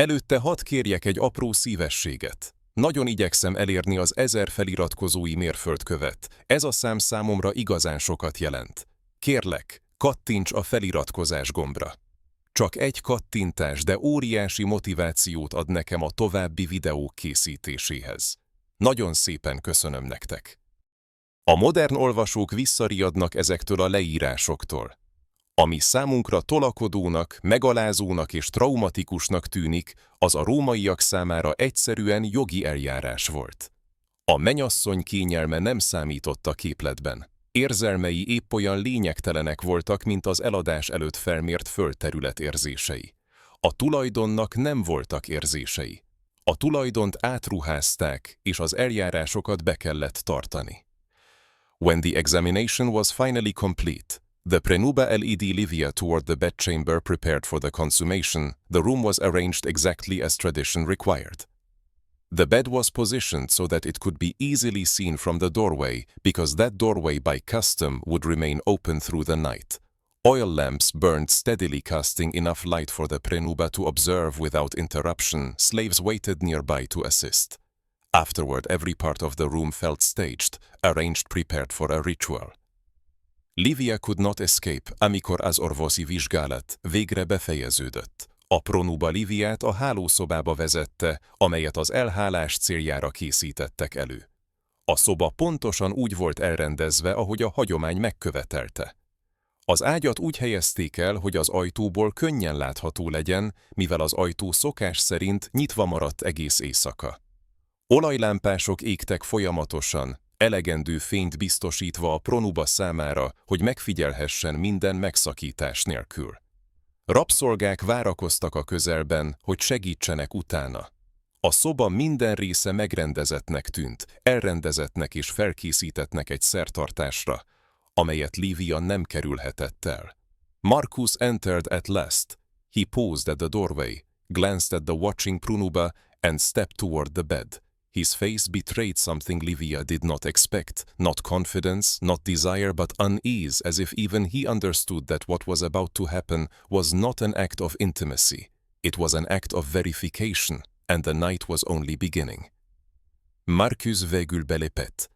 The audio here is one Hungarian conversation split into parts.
Előtte hadd kérjek egy apró szívességet. Nagyon igyekszem elérni az 1000 feliratkozói mérföldkövet. Ez a szám számomra igazán sokat jelent. Kérlek, kattints a feliratkozás gombra. Csak egy kattintás, de óriási motivációt ad nekem a további videók készítéséhez. Nagyon szépen köszönöm nektek. A modern olvasók visszariadnak ezektől a leírásoktól. Ami számunkra tolakodónak, megalázónak és traumatikusnak tűnik, az a rómaiak számára egyszerűen jogi eljárás volt. A menyasszony kényelme nem számított a képletben. Érzelmei épp olyan lényegtelenek voltak, mint az eladás előtt felmért földterület érzései. A tulajdonnak nem voltak érzései. A tulajdont átruházták, és az eljárásokat be kellett tartani. When the examination was finally complete, the prenuba led Livia toward the bedchamber prepared for the consummation. The room was arranged exactly as tradition required. The bed was positioned so that it could be easily seen from the doorway, because that doorway by custom would remain open through the night. Oil lamps burned steadily, casting enough light for the prenuba to observe without interruption. Slaves waited nearby to assist. Afterward, every part of the room felt staged, arranged, prepared for a ritual. Livia could not escape, amikor az orvosi vizsgálat végre befejeződött. A prenuba Liviát a hálószobába vezette, amelyet az elhálás céljára készítettek elő. A szoba pontosan úgy volt elrendezve, ahogy a hagyomány megkövetelte. Az ágyat úgy helyezték el, hogy az ajtóból könnyen látható legyen, mivel az ajtó szokás szerint nyitva maradt egész éjszaka. Olajlámpások égtek folyamatosan, elegendő fényt biztosítva a prenuba számára, hogy megfigyelhessen minden megszakítás nélkül. Rabszolgák várakoztak a közelben, hogy segítsenek utána. A szoba minden része megrendezettnek tűnt, elrendezettnek és felkészítettnek egy szertartásra, amelyet Livia nem kerülhetett el. Marcus entered at last. He paused at the doorway, glanced at the watching prenuba, and stepped toward the bed. His face betrayed something Livia did not expect, not confidence, not desire, but unease, as if even he understood that what was about to happen was not an act of intimacy. It was an act of verification, and the night was only beginning. Marcus végül belépett.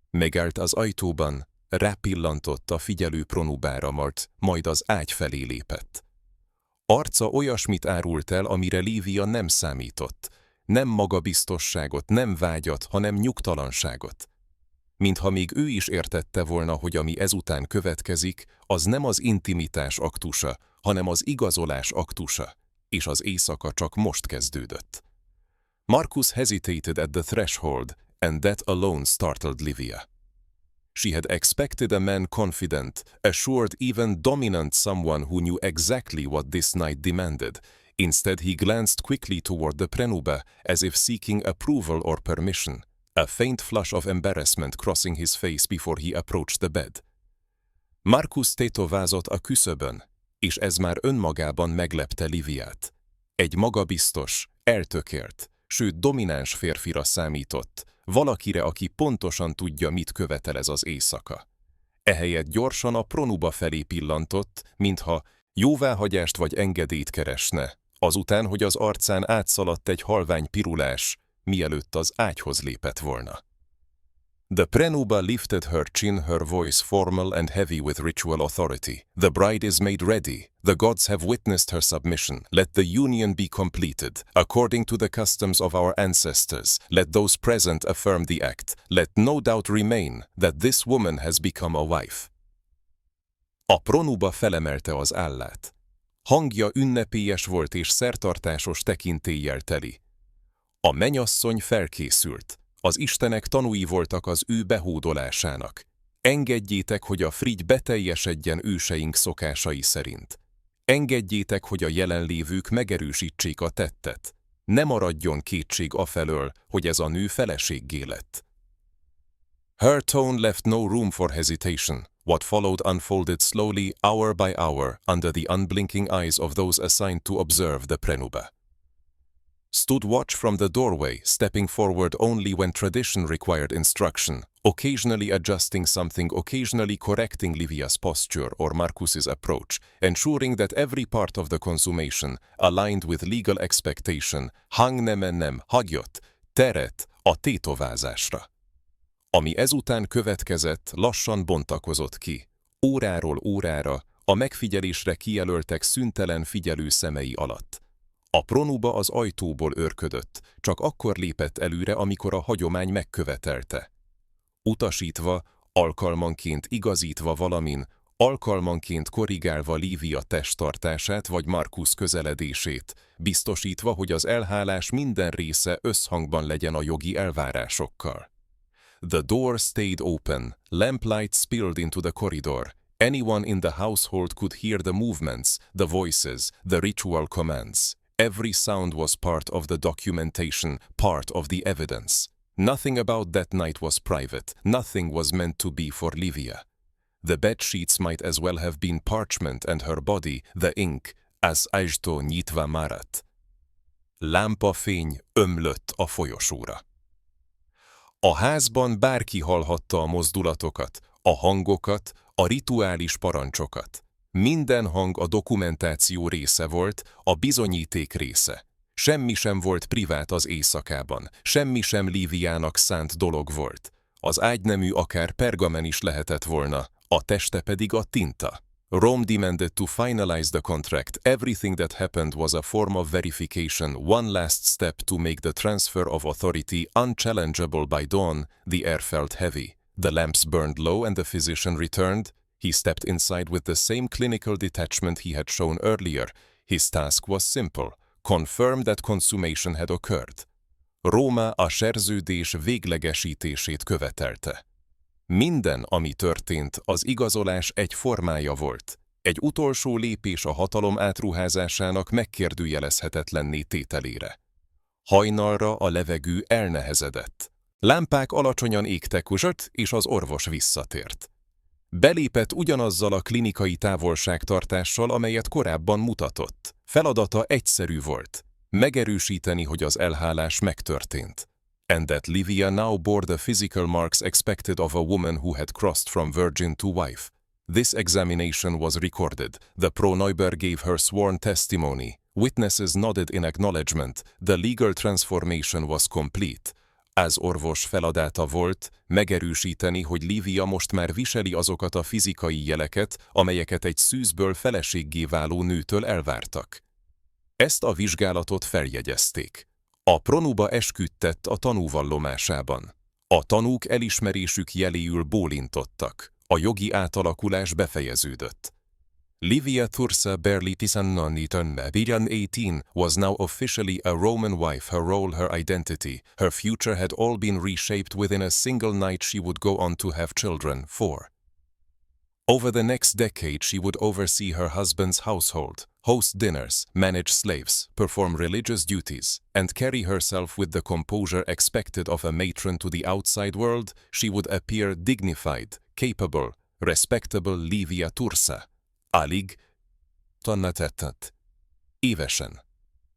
Megállt az ajtóban, rápillantott a figyelő prenubára, majd az ágy felé lépett. Arca olyasmit árult el, amire Livia nem számított. Nem magabiztosságot, nem vágyat, hanem nyugtalanságot. Mintha még ő is értette volna, hogy ami ezután következik, az nem az intimitás aktusa, hanem az igazolás aktusa, és az éjszaka csak most kezdődött. Marcus hesitated at the threshold, and that alone startled Livia. She had expected a man confident, assured, even dominant, someone who knew exactly what this night demanded. Instead, he glanced quickly toward the prenuba, as if seeking approval or permission, a faint flush of embarrassment crossing his face before he approached the bed. Marcus tétovázott a küszöbön, és ez már önmagában meglepte Liviát. Egy magabiztos, eltökélt, sőt domináns férfira számított, valakire, aki pontosan tudja, mit követel ez az éjszaka. Ehelyett gyorsan a prenuba felé pillantott, mintha jóváhagyást vagy engedélyt keresne, azután, hogy az arcán átszaladt egy halvány pirulás, mielőtt az ágyhoz lépett volna. The prenuba lifted her chin, her voice formal and heavy with ritual authority. The bride is made ready. The gods have witnessed her submission. Let the union be completed. According to the customs of our ancestors, let those present affirm the act. Let no doubt remain that this woman has become a wife. A prenuba felemelte az állát. Hangja ünnepélyes volt és szertartásos tekintéllyel teli. A menyasszony felkészült. Az istenek tanúi voltak az ő behódolásának. Engedjétek, hogy a frigy beteljesedjen őseink szokásai szerint. Engedjétek, hogy a jelenlévők megerősítsék a tettet. Ne maradjon kétség afelől, hogy ez a nő feleséggé lett. Her tone left no room for hesitation. What followed unfolded slowly, hour by hour, under the unblinking eyes of those assigned to observe the prenuba. Stood watch from the doorway, stepping forward only when tradition required instruction. occasionally adjusting something, occasionally correcting Livia's posture or Marcus's approach, ensuring that every part of the consummation aligned with legal expectation, hanem, hagyott teret a tétovázásra. Ami ezután következett, lassan bontakozott ki, óráról órára, a megfigyelésre kijelöltek szüntelen figyelő szemei alatt. A pronuba az ajtóból őrködött, csak akkor lépett előre, amikor a hagyomány megkövetelte. Utasítva, alkalmanként igazítva valamin, alkalmanként korrigálva Livia testtartását vagy Marcus közeledését, biztosítva, hogy az elhálás minden része összhangban legyen a jogi elvárásokkal. The door stayed open, lamplight spilled into the corridor. Anyone in the household could hear the movements, the voices, the ritual commands. Every sound was part of the documentation, part of the evidence. Nothing about that night was private, nothing was meant to be for Livia. The bed sheets might as well have been parchment and her body, the ink, az ajtó nyitva maradt. Lámpafény ömlött a folyosóra. A házban bárki hallhatta a mozdulatokat, a hangokat, a rituális parancsokat. Minden hang a dokumentáció része volt, a bizonyíték része. Semmi sem volt privát az éjszakában, semmi sem Liviának szánt dolog volt. Az ágynemű akár pergamen is lehetett volna, a teste pedig a tinta. Rome demanded to finalize the contract. Everything that happened was a form of verification, one last step to make the transfer of authority unchallengeable. By dawn, the air felt heavy. The lamps burned low and the physician returned. He stepped inside with the same clinical detachment he had shown earlier. His task was simple: confirm that consummation had occurred. Róma a szerződés véglegesítését követelte. Minden, ami történt, az igazolás egy formája volt, egy utolsó lépés a hatalom átruházásának megkérdőjelezhetetlenné tételére. Hajnalra a levegő elnehezedett. Lámpák alacsonyan égtek, és az orvos visszatért. Belépett ugyanazzal a klinikai távolságtartással, amelyet korábban mutatott. Feladata egyszerű volt: megerősíteni, hogy az elhálás megtörtént. And that Livia now bore the physical marks expected of a woman who had crossed from virgin to wife. This examination was recorded. The pro-Neuber gave her sworn testimony. Witnesses nodded in acknowledgement. The legal transformation was complete. Az orvos feladata volt megerősíteni, hogy Livia most már viseli azokat a fizikai jeleket, amelyeket egy szűzből feleséggé váló nőtől elvártak. Ezt a vizsgálatot feljegyezték. A pronuba esküdtett a tanúvallomásában. A tanúk elismerésük jeléül bólintottak. A jogi átalakulás befejeződött. Livia Thursa barely 18 was now officially a Roman wife. Her role, her identity, her future had all been reshaped within a single night. She would go on to have children, 4. Over the next decade she would oversee her husband's household, host dinners, manage slaves, perform religious duties, and carry herself with the composure expected of a matron to the outside world. She would appear dignified, capable, respectable Livia Thursa. Alig tannetettet. Évesen.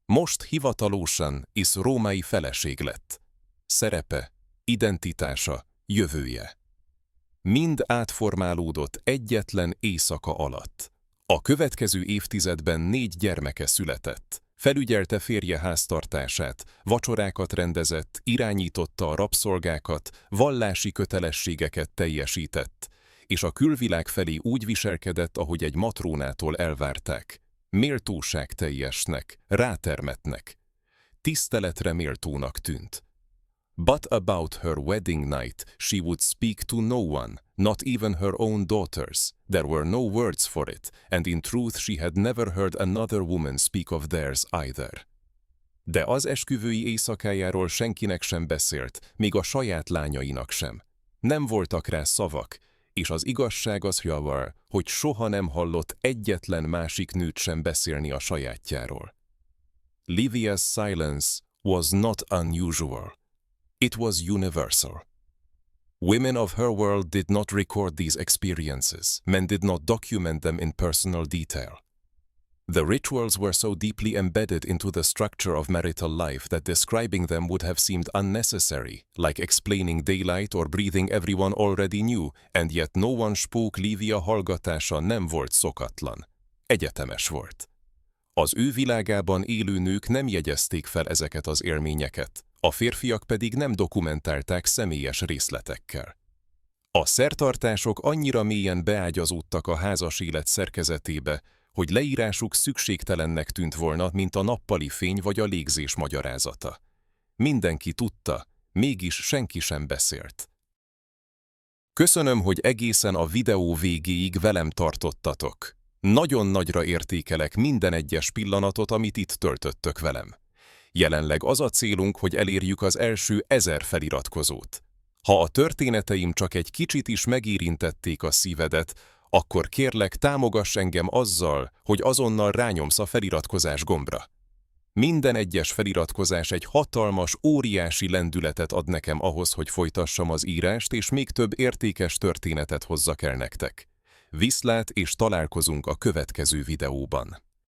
Most hivatalosan is római feleség lett. Szerepe, identitása, jövője. Mind átformálódott egyetlen éjszaka alatt. A következő évtizedben 4 gyermeke született. Felügyelte férje háztartását, vacsorákat rendezett, irányította a rabszolgákat, vallási kötelességeket teljesített, és a külvilág felé úgy viselkedett, ahogy egy matrónától elvárták. Méltóságteljesnek, rátermettnek. Tiszteletre méltónak tűnt. But about her wedding night she would speak to no one, not even her own daughters. There were no words for it, and in truth she had never heard another woman speak of theirs either. De az esküvői éjszakájáról senkinek sem beszélt, még a saját lányainak sem. Nem voltak rá szavak, és az igazság az javar, hogy soha nem hallott egyetlen másik nőt sem beszélni a sajátjáról. Livia's silence was not unusual. It was universal. Women of her world did not record these experiences. Men did not document them in personal detail. The rituals were so deeply embedded into the structure of marital life that describing them would have seemed unnecessary, like explaining daylight or breathing everyone already knew, and yet no one spoke. Lívia hallgatása nem volt szokatlan. Egyetemes volt. Az ő világában élő nők nem jegyezték fel ezeket az élményeket, a férfiak pedig nem dokumentálták személyes részletekkel. A szertartások annyira mélyen beágyazódtak a házas élet szerkezetébe, hogy leírásuk szükségtelennek tűnt volna, mint a nappali fény vagy a légzés magyarázata. Mindenki tudta, mégis senki sem beszélt. Köszönöm, hogy egészen a videó végéig velem tartottatok. Nagyon nagyra értékelek minden egyes pillanatot, amit itt töltöttök velem. Jelenleg az a célunk, hogy elérjük az első 1000 feliratkozót. Ha a történeteim csak egy kicsit is megérintették a szívedet, akkor kérlek, támogass engem azzal, hogy azonnal rányomsz a feliratkozás gombra. Minden egyes feliratkozás egy hatalmas, óriási lendületet ad nekem ahhoz, hogy folytassam az írást, és még több értékes történetet hozzak el nektek. Viszlát, és találkozunk a következő videóban.